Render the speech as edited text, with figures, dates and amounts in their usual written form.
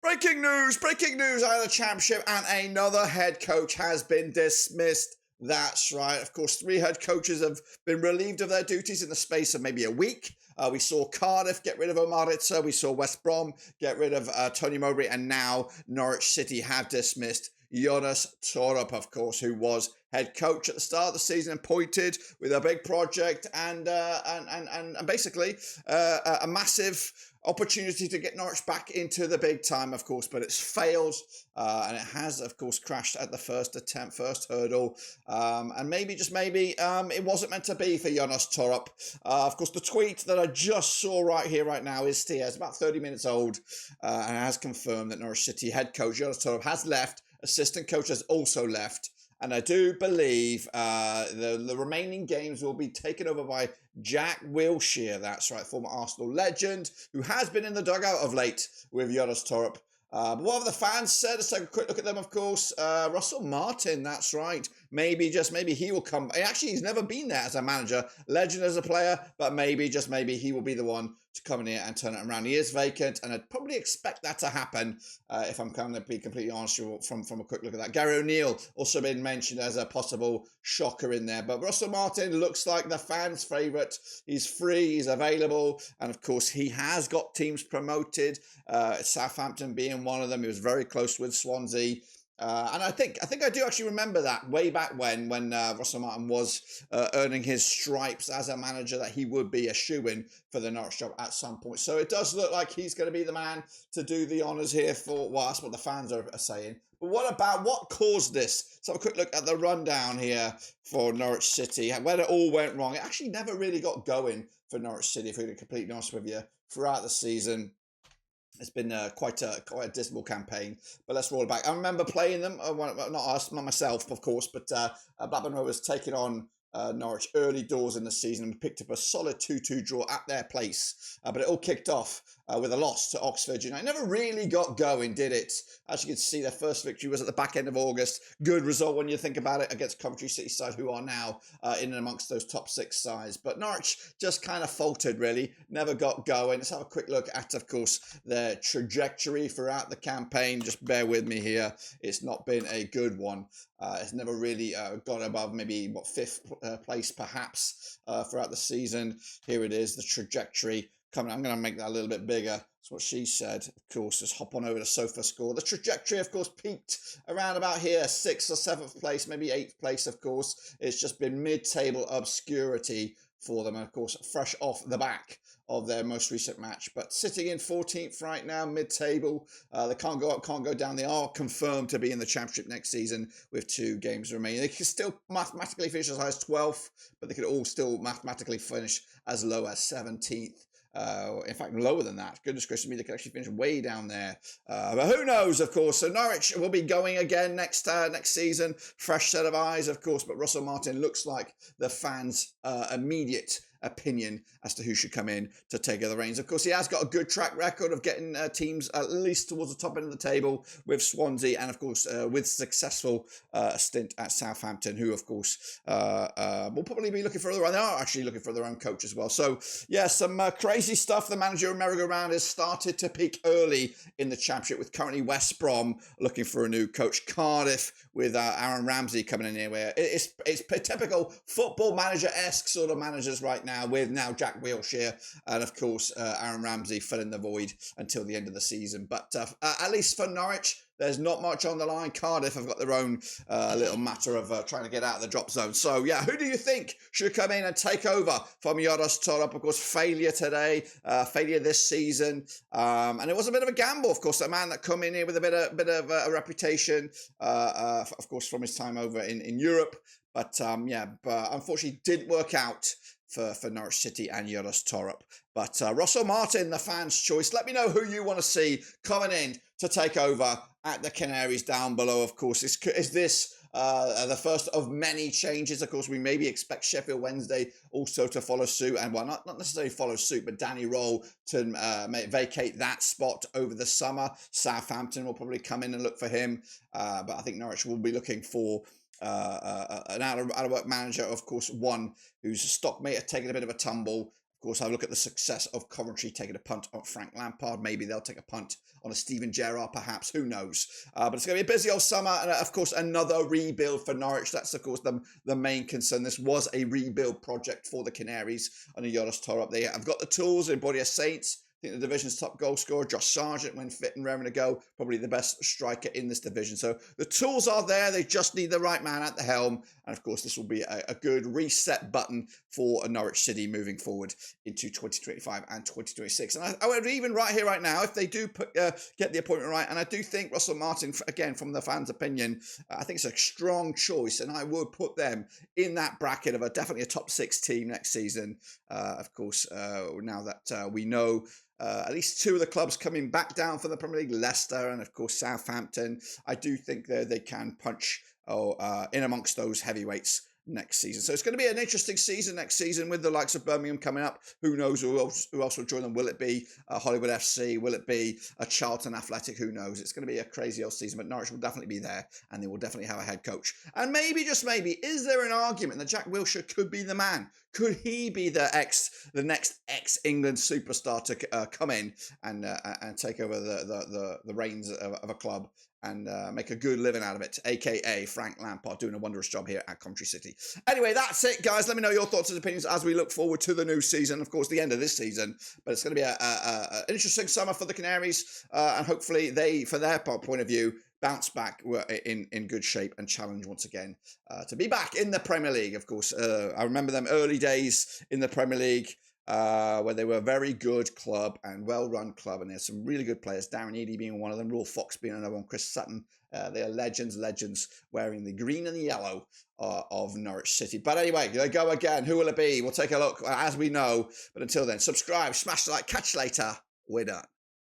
Breaking news out of the Championship, and another head coach has been dismissed. That's right. Of course, 3 head coaches have been relieved of their duties in the space of maybe a week. We saw Cardiff get rid of Omar Itza. We saw West Brom get rid of Tony Mowbray. And now Norwich City have dismissed Johannes Thorup, of course, who was head coach at the start of the season, appointed with a big project and basically a massive opportunity to get Norwich back into the big time, of course, but it's failed and it has, of course, crashed at the first attempt, first hurdle, and maybe, just maybe, it wasn't meant to be for Johannes Thorup. Of course, the tweet that I just saw right here, right now, is it's about 30 minutes old, and has confirmed that Norwich City head coach Johannes Thorup has left, assistant coach has also left, and I do believe the remaining games will be taken over by Jack Wilshere. That's right, former Arsenal legend, who has been in the dugout of late with Johannes Thorup. But what have the fans said? Let's take a quick look at them, of course. Russell Martin, that's right. Maybe, just maybe, he will come. Actually, he's never been there as a manager. Legend as a player, but maybe, just maybe, he will be the one to come in here and turn it around. He is vacant, and I'd probably expect that to happen, if I'm going to be completely honest with you, from a quick look at that. Gary O'Neill also been mentioned as a possible shocker in there. But Russell Martin looks like the fans' favourite. He's free, he's available, and of course, he has got teams promoted, Southampton being one of them. He was very close with Swansea. And I think I do actually remember that way back when Russell Martin was earning his stripes as a manager, that he would be a shoo-in for the Norwich job at some point. So it does look like he's going to be the man to do the honours here for, well, that's what the fans are saying. But what caused this? So have a quick look at the rundown here for Norwich City, where it all went wrong. It actually never really got going for Norwich City, if we're going to be completely honest with you, throughout the season. It's been quite a dismal campaign, but let's roll it back. I remember playing them, not myself, of course, but Blackburn was taking on Norwich early doors in the season and picked up a solid 2-2 draw at their place. But it all kicked off with a loss to Oxford United. Never really got going, did it? As you can see, their first victory was at the back end of August. Good result when you think about it, against Coventry City side, who are now in and amongst those top 6 sides. But Norwich just kind of faltered, really. Never got going. Let's have a quick look at, of course, their trajectory throughout the campaign. Just bear with me here. It's not been a good one. It's never really gone above maybe, 5th place perhaps throughout the season. Here it is, the trajectory coming. I'm going to make that a little bit bigger. That's what she said. Of course, just hop on over to SofaScore. The trajectory, of course, peaked around about here, 6th or 7th place, maybe 8th place, of course. It's just been mid-table obscurity for them, and of course, fresh off the back of their most recent match, but sitting in 14th right now, mid-table. They can't go up, can't go down. They are confirmed to be in the Championship next season with 2 games remaining. They could still mathematically finish as high as 12th, but they could all still mathematically finish as low as 17th. In fact, lower than that. Goodness gracious me, they could actually finish way down there. But who knows, of course. So Norwich will be going again next season. Fresh set of eyes, of course. But Russell Martin looks like the fans' immediate opinion as to who should come in to take over the reins. Of course, he has got a good track record of getting teams at least towards the top end of the table with Swansea, and of course with successful stint at Southampton, who of course will probably be looking for they are actually looking for their own coach as well. So yeah, some crazy stuff. The managerial merry-go-round has started to peak early in the Championship, with currently West Brom looking for a new coach, Cardiff with Aaron Ramsey coming in here, where it's typical football manager-esque sort of managers right now, with now Jack Wilshere and of course Aaron Ramsey filling the void until the end of the season. But at least for Norwich, there's not much on the line. Cardiff have got their own little matter of trying to get out of the drop zone. So yeah, who do you think should come in and take over from Johannes Thorup? Of course, failure today, failure this season, and it was a bit of a gamble. Of course, a man that come in here with a bit of a reputation, of course, from his time over in Europe. But but unfortunately, didn't work out for Norwich City and Johannes Thorup. But Russell Martin, the fans' choice. Let me know who you want to see coming in to take over at the Canaries down below. Of course, is this the first of many changes? Of course, we maybe expect Sheffield Wednesday also to follow suit, and well, not necessarily follow suit, but Danny Roll to vacate that spot over the summer. Southampton will probably come in and look for him, but I think Norwich will be looking for an out-of-work manager, of course, one whose stock may have taken a bit of a tumble. Of course, have a look at the success of Coventry taking a punt on Frank Lampard. Maybe they'll take a punt on a Steven Gerrard, perhaps. Who knows? But it's going to be a busy old summer. And, of course, another rebuild for Norwich. That's, of course, the main concern. This was a rebuild project for the Canaries under Johannes Thorup. They have got the tools in body of Saints. I think the division's top goal scorer, Josh Sargent, when fit and raring to go, probably the best striker in this division. So the tools are there. They just need the right man at the helm. And of course, this will be a good reset button for Norwich City moving forward into 2025 and 2026. And I would even right here, right now, if they do get the appointment right, and I do think Russell Martin, again, from the fans' opinion, I think it's a strong choice. And I would put them in that bracket of definitely a top 6 team next season. Of course, now that we know at least 2 of the clubs coming back down from the Premier League, Leicester and, of course, Southampton. I do think they can punch in amongst those heavyweights next season. So it's going to be an interesting season next season with the likes of Birmingham coming up. Who knows who else will join them? Will it be Hollywood FC? Will it be a Charlton Athletic? Who knows? It's going to be a crazy old season, but Norwich will definitely be there and they will definitely have a head coach. And maybe, just maybe, is there an argument that Jack Wilshere could be the man? Could he be the next ex-England superstar to come in and take over the reins of a club and make a good living out of it, a.k.a. Frank Lampard, doing a wondrous job here at Coventry City. Anyway, that's it, guys. Let me know your thoughts and opinions as we look forward to the new season. Of course, the end of this season, but it's going to be an interesting summer for the Canaries, and hopefully they, for their point of view, bounce back in good shape and challenge once again to be back in the Premier League. Of course, I remember them early days in the Premier League, where they were a very good club and well-run club, and there's some really good players, Darren Eadie being one of them, Raw Fox being another one, Chris Sutton. They are legends wearing the green and the yellow of Norwich City. But anyway, they go again. Who will it be? We'll take a look as we know. But until then, subscribe, smash the like, catch you later. We're done.